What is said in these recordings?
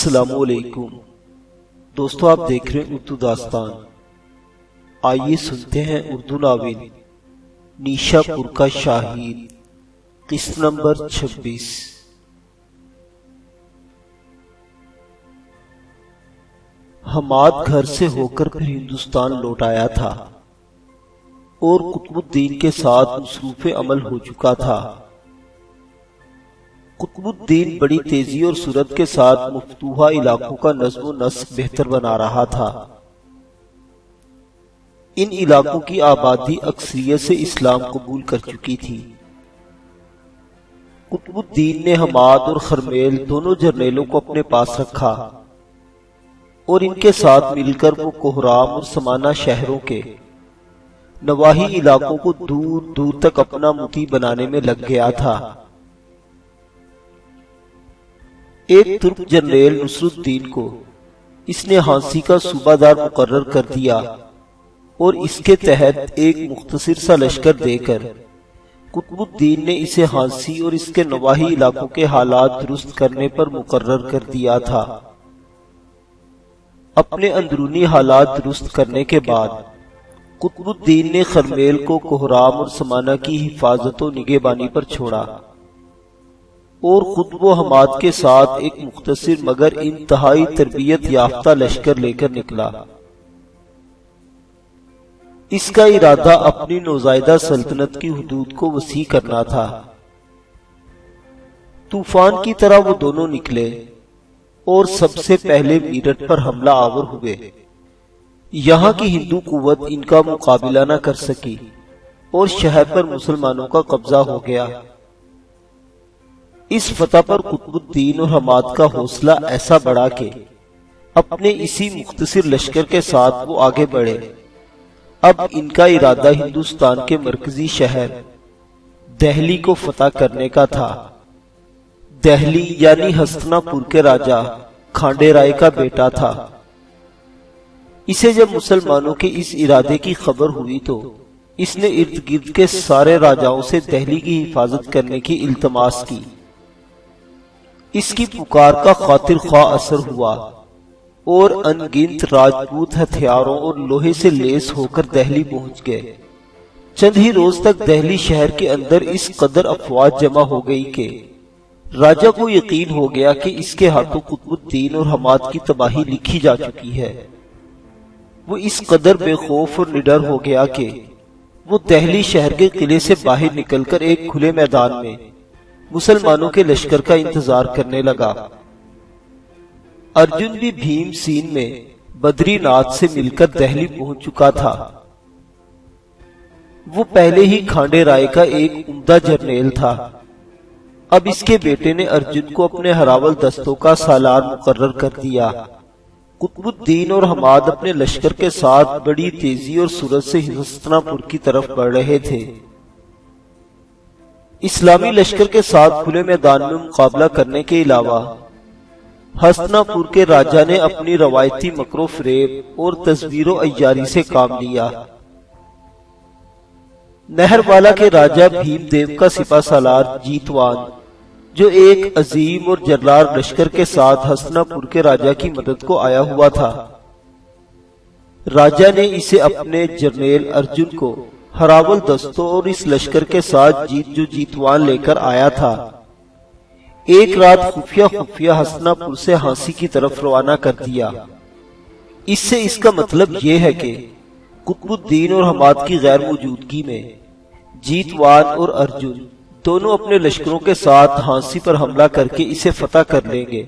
السلام علیکم دوستو، آپ دیکھ رہے ہیں اردو داستان۔ آئیے سنتے ہیں اردو ناول نیشا پور کا شاہین، قسط نمبر 26۔ حماد گھر سے ہو کر پھر ہندوستان لوٹ آیا تھا اور قطب الدین کے ساتھ مصروف عمل ہو چکا تھا۔ قطب الدین بڑی تیزی اور سرعت کے ساتھ مفتوحہ علاقوں کا نظم و نسق بہتر بنا رہا تھا۔ ان علاقوں کی آبادی اکثریت سے اسلام قبول کر چکی تھی۔ قطب الدین نے حماد اور خرمیل دونوں جرنیلوں کو اپنے پاس رکھا اور ان کے ساتھ مل کر وہ کوہرام اور سمانہ شہروں کے نواحی علاقوں کو دور دور تک اپنا مطیع بنانے میں لگ گیا تھا۔ ایک ترک جنرل نصر الدین کو اس نے ہانسی کا صوبہ دار مقرر کر دیا اور اس کے تحت ایک مختصر سا لشکر دے کر قطب الدین نے اسے ہانسی اور اس کے نواحی علاقوں کے حالات درست کرنے پر مقرر کر دیا تھا۔ اپنے اندرونی حالات درست کرنے کے بعد قطب الدین نے خرمیل کو کوہرام اور سمانہ کی حفاظت و نگہبانی پر چھوڑا اور خود وہ حماد کے ساتھ ایک مختصر مگر انتہائی تربیت یافتہ لشکر لے کر نکلا۔ اس کا ارادہ اپنی نوزائیدہ سلطنت کی حدود کو وسیع کرنا تھا۔ طوفان کی طرح وہ دونوں نکلے اور سب سے پہلے میرٹھ پر حملہ آور ہوئے۔ یہاں کی ہندو قوت ان کا مقابلہ نہ کر سکی اور شہر پر مسلمانوں کا قبضہ ہو گیا۔ اس فتح پر قطب الدین اور حماد کا حوصلہ ایسا بڑھا کہ اپنے اسی مختصر لشکر کے ساتھ وہ آگے بڑھے۔ اب ان کا ارادہ ہندوستان کے مرکزی شہر دہلی کو فتح کرنے کا تھا۔ دہلی یعنی ہستنا پور کے راجہ کھانڈے رائے کا بیٹا تھا۔ اسے جب مسلمانوں کے اس ارادے کی خبر ہوئی تو اس نے ارد گرد کے سارے راجاؤں سے دہلی کی حفاظت کرنے کی التماس کی۔ اس کی پکار کا خاطر خواہ اثر ہوا اور ان گنت راجپوت ہتھیاروں اور لوہے سے لیس ہو کر دہلی پہنچ گئے۔ چند ہی روز تک دہلی شہر کے اندر اس قدر افواج جمع ہو گئی کہ راجہ کو یقین ہو گیا کہ اس کے ہاتھوں قطب الدین اور حماد کی تباہی لکھی جا چکی ہے۔ وہ اس قدر بے خوف اور نڈر ہو گیا کہ وہ دہلی شہر کے قلعے سے باہر نکل کر ایک کھلے میدان میں مسلمانوں کے لشکر کا انتظار کرنے لگا۔ ارجن بھی بھیم سین میں بدری ناتھ سے مل کر دہلی پہنچ چکا تھا۔ وہ پہلے ہی کھانڈے رائے کا ایک عمدہ جرنیل تھا۔ اب اس کے بیٹے نے ارجن کو اپنے ہراول دستوں کا سالار مقرر کر دیا۔ قطب الدین اور حماد اپنے لشکر کے ساتھ بڑی تیزی اور سرعت سے ہستنا پور کی طرف بڑھ رہے تھے۔ اسلامی لشکر کے ساتھ کھلے میدان میں مقابلہ کرنے کے علاوہ ہستنا پور کے راجہ نے اپنی روایتی مکر و فریب اور تزویر و عیاری سے کام لیا۔ نہر والا کے راجہ بھیم دیو کا سپہ سالار جیتوان، جو ایک عظیم اور جرار لشکر کے ساتھ ہستنا پور کے راجہ کی مدد کو آیا ہوا تھا، راجہ نے اسے اپنے جرنیل ارجن کو ہراول دستوں اور اس لشکر کے ساتھ جو جیتوان لے کر آیا تھا، ایک رات خفیہ ہستنا پور سے ہانسی کی طرف روانہ کر دیا۔ اس سے اس کا مطلب یہ ہے کہ قطب الدین اور حماد کی غیر موجودگی میں جیتوان اور ارجن دونوں اپنے لشکروں کے ساتھ ہانسی پر حملہ کر کے اسے فتح کر لیں گے۔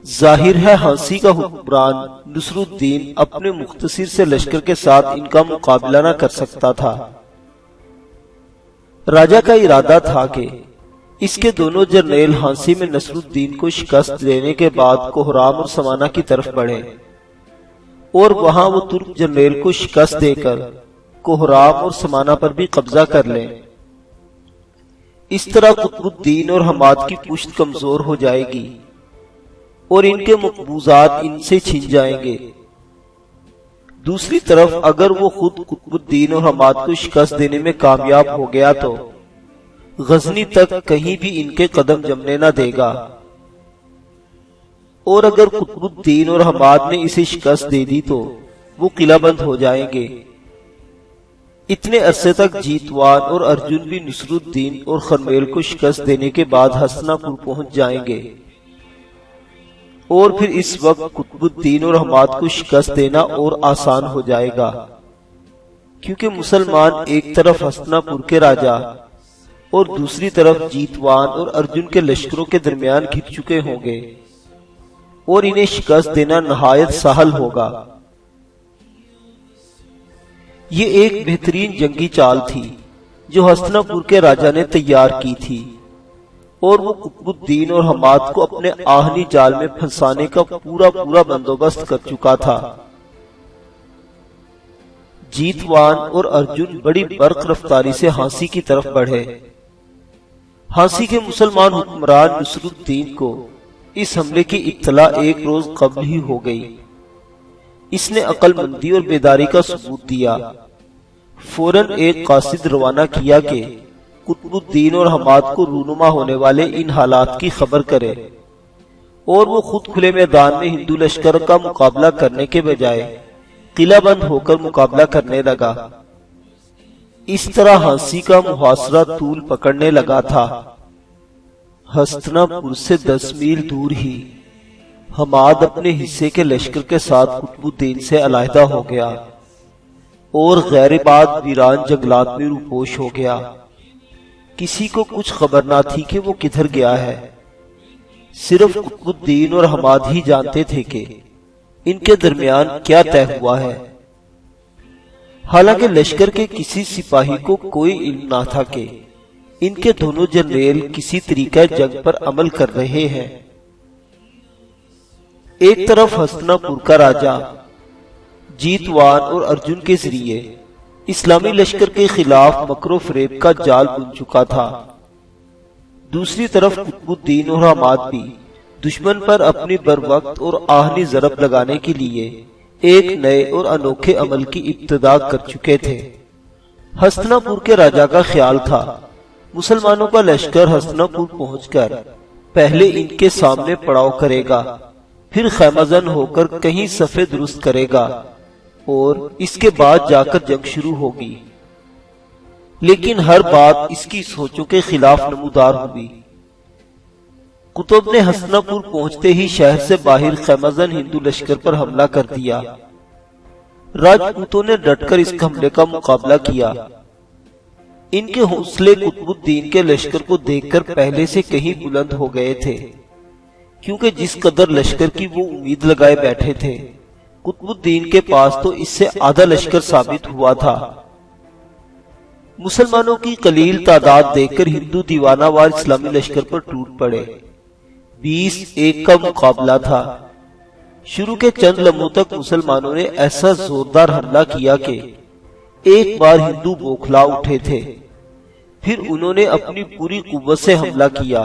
ظاہر ہے ہانسی کا حکمران نصر الدین اپنے مختصر سے لشکر کے ساتھ ان کا مقابلہ نہ کر سکتا تھا۔ راجہ کا ارادہ تھا کہ اس کے دونوں جرنیل ہانسی میں نصر الدین کو شکست دینے کے بعد کوہرام اور سمانہ کی طرف بڑھیں اور وہاں وہ ترک جرنیل کو شکست دے کر کوہرام اور سمانہ پر بھی قبضہ کر لیں۔ اس طرح قطب الدین اور حماد کی پشت کمزور ہو جائے گی اور ان کے مقبوضات ان سے چھن جائیں گے۔ دوسری طرف اگر وہ خود قطب الدین اور حماد کو شکست دینے میں کامیاب ہو گیا تو غزنی تک کہیں بھی ان کے قدم جمنے نہ دے گا۔ اور اگر قطب الدین اور حماد نے اسے شکست دے دی تو وہ قلعہ بند ہو جائیں گے۔ اتنے عرصے تک جیتوان اور ارجن بھی نصر الدین اور خرمیل کو شکست دینے کے بعد ہستنا پور پہنچ جائیں گے، اور پھر اس وقت قطب الدین اور حماد کو شکست دینا اور آسان ہو جائے گا، کیونکہ مسلمان ایک طرف ہستنا پور کے راجا اور دوسری طرف جیتوان اور ارجن کے لشکروں کے درمیان گھر چکے ہوں گے، اور انہیں شکست دینا نہایت سہل ہوگا۔ یہ ایک بہترین جنگی چال تھی جو ہستنا پور کے راجا نے تیار کی تھی، اور وہ قطب الدین اور حماد کو اپنے آہنی جال میں پھنسانے کا پورا بندوبست کر چکا تھا۔ جیتوان اور ارجن بڑی برق رفتاری سے ہانسی کی طرف بڑھے۔ ہانسی کے مسلمان حکمران نصر الدین کو اس حملے کی اطلاع ایک روز قبل ہی ہو گئی۔ اس نے عقل مندی اور بیداری کا ثبوت دیا، فوراً ایک قاصد روانہ کیا کہ قطب الدین اور حماد کو رونما ہونے والے ان حالات کی خبر کرے، اور وہ خود کھلے میدان میں ہندو لشکر کا مقابلہ کرنے کے بجائے قلعہ بند ہو کر مقابلہ کرنے لگا۔ اس طرح ہانسی کا محاصرہ طول پکڑنے لگا تھا۔ ہستنا پور سے 10 میل دور ہی حماد اپنے حصے کے لشکر کے ساتھ قطب الدین سے علیحدہ ہو گیا اور غیر آباد ویران جنگلات میں روپوش ہو گیا۔ کسی کو کچھ خبر نہ تھی کہ وہ کدھر گیا ہے، صرف قطب الدین اور حماد ہی جانتے تھے کہ ان کے درمیان کیا طے ہوا ہے۔ حالانکہ لشکر کے کسی سپاہی کو کوئی علم نہ تھا کہ ان کے دونوں جنریل کسی طریقہ جنگ پر عمل کر رہے ہیں۔ ایک طرف ہستنا پور کا راجا جیتوان اور ارجن کے ذریعے اسلامی لشکر کے خلاف مکر و فریب کا جال بن چکا تھا، دوسری طرف قطب الدین اور حماد بھی دشمن پر اپنی بر وقت اور آہنی ضرب لگانے کے لیے ایک نئے اور انوکھے عمل کی ابتدا کر چکے تھے۔ ہستنا پور کے راجا کا خیال تھا مسلمانوں کا لشکر ہستنا پور پہنچ کر پہلے ان کے سامنے پڑاؤ کرے گا، پھر خیمہ زن ہو کر کہیں صفے درست کرے گا، اور اس کے بعد جا کر جنگ شروع ہوگی۔ لیکن ہر بات اس کی سوچوں کے خلاف نمودار ہوئی۔ قطب نے ہستنا پور پہنچتے ہی شہر سے باہر خیمہ زن ہندو لشکر پر حملہ کر دیا۔ راجپوتوں نے ڈٹ کر اس حملے کا مقابلہ کیا۔ ان کے حوصلے قطب الدین کے لشکر کو دیکھ کر پہلے سے کہیں بلند ہو گئے تھے، کیونکہ جس قدر لشکر کی وہ امید لگائے بیٹھے تھے قطب الدین کے پاس تو اس سے آدھا لشکر ثابت ہوا تھا۔ مسلمانوں کی قلیل تعداد دیکھ کر ہندو دیوانہ وار اسلامی لشکر پر ٹوٹ پڑے۔ 20-1 کا مقابلہ تھا۔ شروع کے چند لمحوں تک مسلمانوں نے ایسا زوردار حملہ کیا کہ ایک بار ہندو بوکھلا اٹھے تھے، پھر انہوں نے اپنی پوری قوت سے حملہ کیا۔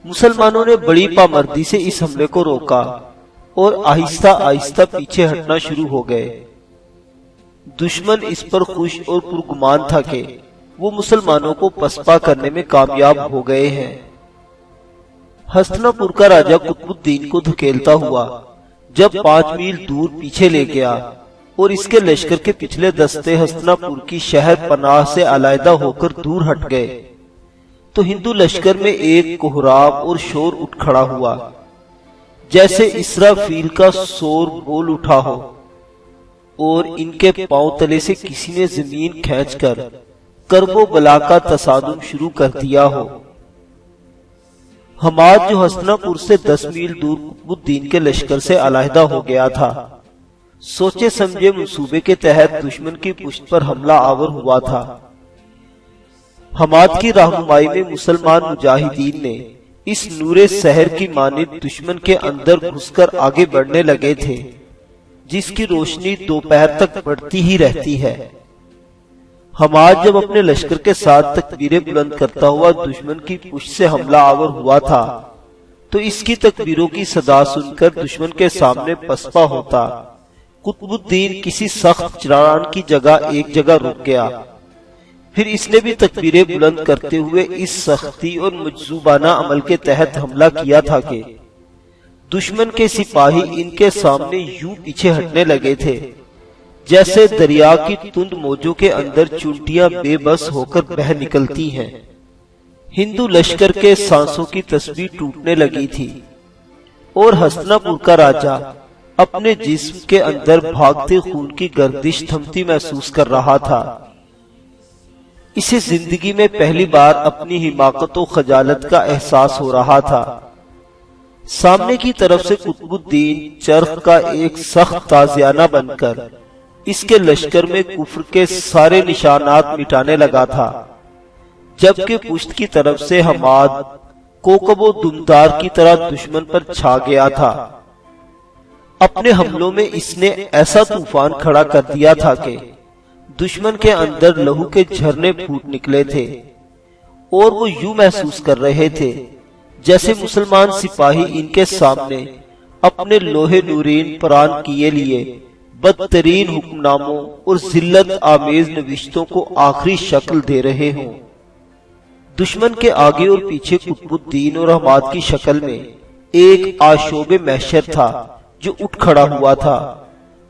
مسلمانوں نے بڑی پامردی سے اس حملے کو روکا اور آہستہ آہستہ پیچھے ہٹنا شروع ہو گئے۔ دشمن اس پر خوش اور پرگمان تھا کہ وہ مسلمانوں کو پسپا کرنے میں کامیاب ہو گئے ہیں۔ ہستنا پور کا راجا قطب الدین کو دھکیلتا ہوا جب 5 میل دور پیچھے لے گیا اور اس کے لشکر کے پچھلے دستے ہستنا پور کی شہر پناہ سے علیحدہ ہو کر دور ہٹ گئے، تو ہندو لشکر میں ایک کوہرام اور شور اٹھ کھڑا ہوا، جیسے اسرافیل کا سور بول اٹھا ہو اور ان کے پاؤں تلے سے کسی نے زمین کھینچ کر کرب و بلا کا تصادم شروع کر دیا ہو۔ حماد جو ہستنا پور سے 10 میل دور قطب الدین کے لشکر سے علیحدہ ہو گیا تھا، سوچے سمجھے منصوبے کے تحت دشمن کی پشت پر حملہ آور ہوا تھا۔ حماد کی رہنمائی میں مسلمان مجاہدین نے اس نور سحر کی مانند دشمن کے اندر گھس کر آگے بڑھنے لگے تھے، جس کی روشنی دوپہر تک بڑھتی ہی رہتی ہے۔ حماد جب اپنے لشکر کے ساتھ تکبیریں بلند کرتا ہوا دشمن کی پشت سے حملہ آور ہوا تھا، تو اس کی تکبیروں کی صدا سن کر دشمن کے سامنے پسپا ہوتا قطب الدین کسی سخت چڑان کی جگہ ایک جگہ رک گیا۔ پھر اس نے بھی تکبیریں بلند کرتے ہوئے اس سختی اور مجذوبانہ عمل کے تحت حملہ کیا تھا کہ دشمن کے سپاہی ان کے سامنے یوں پیچھے ہٹنے لگے تھے جیسے دریا کی تند موجوں کے اندر چونٹیاں بے بس ہو کر بہہ نکلتی ہیں۔ ہندو لشکر کے سانسوں کی تسبیح ٹوٹنے لگی تھی اور ہستنا پور کا راجا اپنے جسم کے اندر بھاگتے خون کی گردش تھمتی محسوس کر رہا تھا۔ اسے زندگی میں پہلی بار اپنی حماقت و خجالت کا احساس ہو رہا تھا۔ سامنے کی طرف سے قطب الدین چرخ کا ایک سخت تازیانہ بن کر اس کے لشکر میں کفر کے سارے نشانات مٹانے لگا تھا، جبکہ پشت کی طرف سے حماد کوکب و دمدار کی طرح دشمن پر چھا گیا تھا۔ اپنے حملوں میں اس نے ایسا طوفان کھڑا کر دیا تھا کہ دشمن کے اندر لہو کے جھرنے پھوٹ نکلے تھے اور وہ یوں محسوس کر رہے تھے جیسے مسلمان سپاہی ان کے سامنے اپنے لوہے نورین پران کیے لیے بدترین حکم ناموں اور ذلت آمیز نوشتوں کو آخری شکل دے رہے ہوں۔ دشمن کے آگے اور پیچھے قطب الدین اور حماد کی شکل میں ایک آشوب محشر تھا جو اٹھ کھڑا ہوا تھا،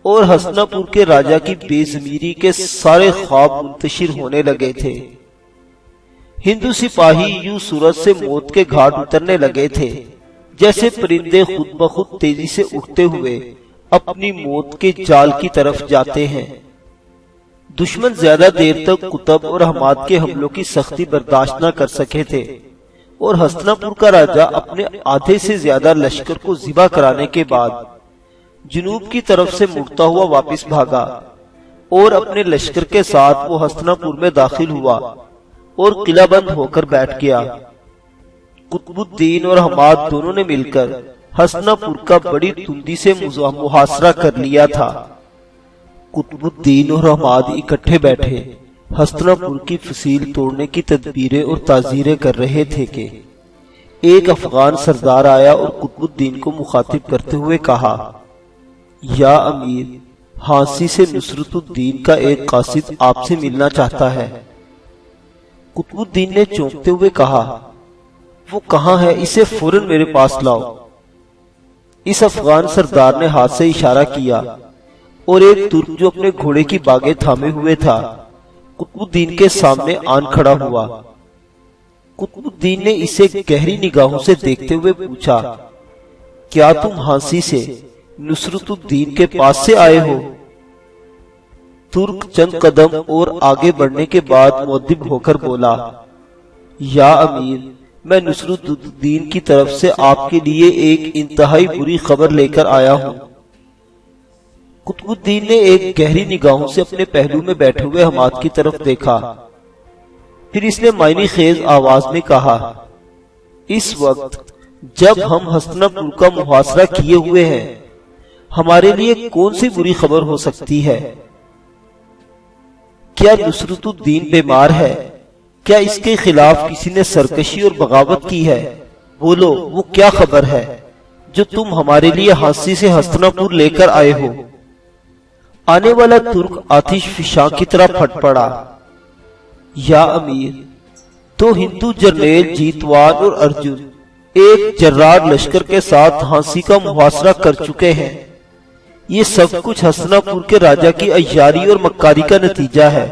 اور ہستنا پور کے راجا کی بے ضمیری کے سارے خواب منتشر ہونے لگے تھے۔ ہندو سپاہی یوں سورج سے موت کے گھاٹ اترنے لگے تھے جیسے پرندے خود بخود تیزی سے اٹھتے ہوئے اپنی موت کے جال کی طرف جاتے ہیں۔ دشمن زیادہ دیر تک قطب اور حماد کے حملوں کی سختی برداشت نہ کر سکے تھے، اور ہستنا پور کا راجا اپنے آدھے سے زیادہ لشکر کو ذبح کرانے کے بعد جنوب کی طرف سے مڑتا ہوا واپس بھاگا، اور اپنے لشکر کے ساتھ وہ ہستنا پور میں داخل ہوا اور قلعہ بند ہو کر بیٹھ گیا۔ قطب الدین اور حماد دونوں نے مل کر ہستنا پور کا بڑی تندی سے محاصرہ کر لیا تھا۔ قطب الدین اور حماد اکٹھے بیٹھے ہستنا پور کی فصیل توڑنے کی تدبیریں اور تعزیریں کر رہے تھے کہ ایک افغان سردار آیا اور قطب الدین کو مخاطب کرتے ہوئے کہا، یا امیر، ہانسی سے نصرت الدین کا ایک قاصد آپ سے ملنا چاہتا ہے۔ قطب الدین نے چونکتے ہوئے کہا، وہ کہاں ہے؟ اسے فوراً میرے پاس لاؤ۔ اس افغان سردار نے ہاتھ سے اشارہ کیا اور ایک ترک جو اپنے گھوڑے کی باگیں تھامے ہوئے تھا قطب الدین کے سامنے آن کھڑا ہوا۔ قطب الدین نے اسے گہری نگاہوں سے دیکھتے ہوئے پوچھا، کیا تم ہانسی سے نصرت الدین کے پاس سے آئے ہو؟ ترک چند قدم اور آگے بڑھنے کے بعد مؤدب ہو کر بولا، یا امیر، میں نصرت الدین کی طرف سے آپ کے لیے ایک انتہائی بری خبر لے کر آیا ہوں۔ قطب الدین نے ایک گہری نگاہوں سے اپنے پہلو میں بیٹھے ہوئے حماد کی طرف دیکھا، پھر اس نے معنی خیز آواز میں کہا، اس وقت جب ہم ہستنا پور کا محاصرہ کیے ہوئے ہیں، ہمارے لیے کون سی بری خبر ہو سکتی ہے؟ کیا نصرت الدین بیمار ہے؟ کیا اس کے خلاف کسی نے سرکشی اور بغاوت کی ہے؟ بولو، وہ کیا خبر ہے جو تم ہمارے لیے ہانسی سے ہستنا پور لے کر آئے ہو؟ آنے والا ترک آتش فشاں کی طرح پھٹ پڑا، یا امیر، تو ہندو جرنیل جیتوان اور ارجن ایک جرار لشکر کے ساتھ ہانسی کا محاصرہ کر چکے ہیں۔ یہ سب کچھ ہستنا پور کے راجا کی عیاری اور مکاری کا نتیجہ ہے۔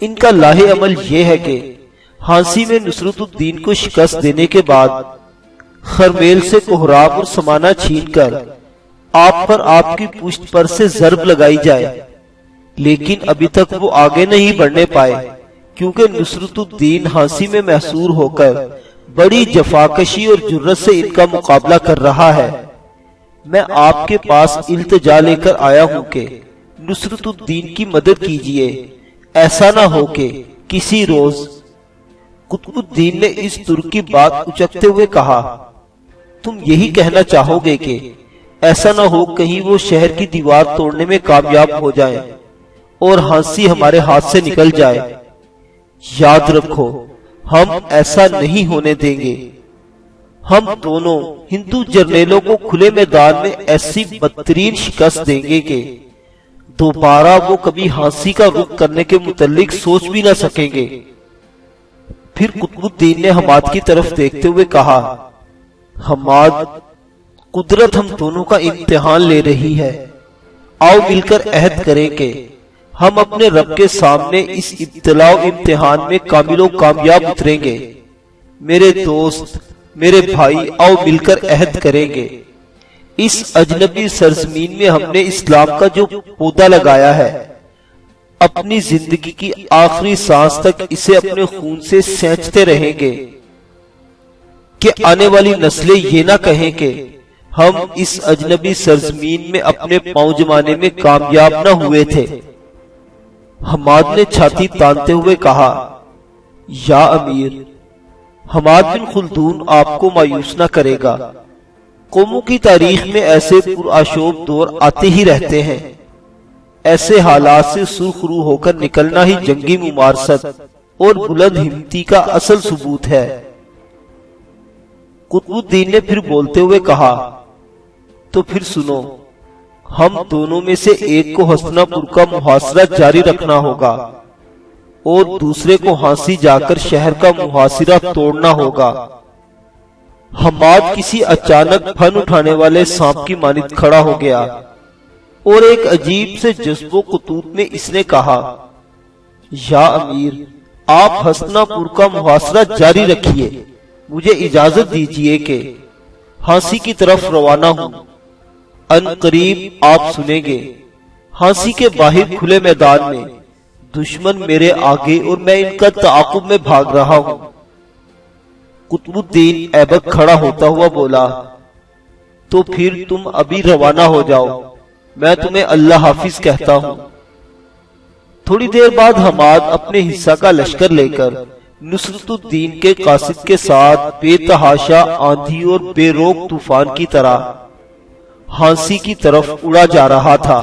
ان کا لاہ عمل یہ ہے کہ ہانسی میں نصرت الدین کو شکست دینے کے بعد خرمیل سے کوہراب اور سمانہ چھین کر آپ پر آپ کی پشت پر سے ضرب لگائی جائے، لیکن ابھی تک وہ آگے نہیں بڑھنے پائے کیونکہ نصرت الدین ہانسی میں محصور ہو کر بڑی جفاکشی اور جرت سے ان کا مقابلہ کر رہا ہے۔ میں آپ کے پاس التجا لے کر آیا ہوں کہ نصرت الدین کی مدد کیجیے، ایسا نہ ہو کہ کسی روز۔ قطب الدین نے اس ترک کی بات اچکتے ہوئے کہا، تم یہی کہنا چاہو گے کہ ایسا نہ ہو کہیں وہ شہر کی دیوار توڑنے میں کامیاب ہو جائیں اور ہانسی ہمارے ہاتھ سے نکل جائے۔ یاد رکھو، ہم ایسا نہیں ہونے دیں گے۔ ہم دونوں ہندو جرنیلوں کو کھلے میدان میں ایسی بدترین شکست دیں گے کہ دوبارہ وہ کبھی ہانسی کا رخ کرنے کے متعلق سوچ بھی نہ سکیں گے۔ پھر قطب الدین نے حماد کی طرف دیکھتے ہوئے کہا، حماد، قدرت ہم دونوں کا امتحان لے رہی ہے، آؤ مل کر عہد کریں کہ ہم اپنے رب کے سامنے اس ابتلاء و امتحان میں کامل و کامیاب اتریں گے۔ میرے دوست، میرے بھائی، آؤ مل کر عہد کریں گے اس اجنبی سرزمین میں ہم نے اسلام کا جو پودا لگایا ہے، اپنی زندگی کی آخری سانس تک اسے اپنے خون سے سینچتے رہیں گے کہ آنے والی نسلیں یہ نہ کہیں کہ ہم اس اجنبی سرزمین میں اپنے پاؤں جمانے میں کامیاب نہ ہوئے تھے۔ حماد نے چھاتی تانتے ہوئے کہا، یا امیر، حماد بن خلدون آپ کو مایوس نہ کرے گا۔ قوموں کی تاریخ میں ایسے پرآشوب دور آتے ہی رہتے ہیں۔ ایسے حالات سے سرخرو ہو کر نکلنا ہی جنگی ممارست اور بلند ہمتی کا اصل ثبوت ہے۔ قطب الدین نے پھر بولتے ہوئے کہا، تو پھر سنو، ہم دونوں میں سے ایک کو ہستنا پور کا محاصرہ جاری رکھنا ہوگا اور دوسرے کو ہانسی جا کر شہر کا محاصرہ توڑنا ہوگا۔ حماد کسی اچانک پھن اٹھانے والے سانپ کی مانند کھڑا ہو گیا اور ایک عجیب سے جذب و خطوط میں اس نے کہا، یا امیر، آپ ہستنا پور کا محاصرہ جاری رکھیے، مجھے اجازت دیجیے کہ ہانسی کی طرف روانہ ہوں۔ ان قریب آپ سنیں گے ہانسی کے باہر کھلے میدان میں دشمن میرے آگے اور میں ان کا تعاقب میں بھاگ رہا ہوں۔ قطب الدین ایبک کھڑا ہوتا ہوا بولا، تو پھر تم ابھی روانہ ہو جاؤ، میں تمہیں اللہ حافظ کہتا ہوں۔ تھوڑی دیر بعد حماد اپنے حصہ کا لشکر لے کر نصرت الدین کے قاصد کے ساتھ بے تحاشا آندھی اور بے روک طوفان کی طرح ہانسی کی طرف اڑا جا رہا تھا۔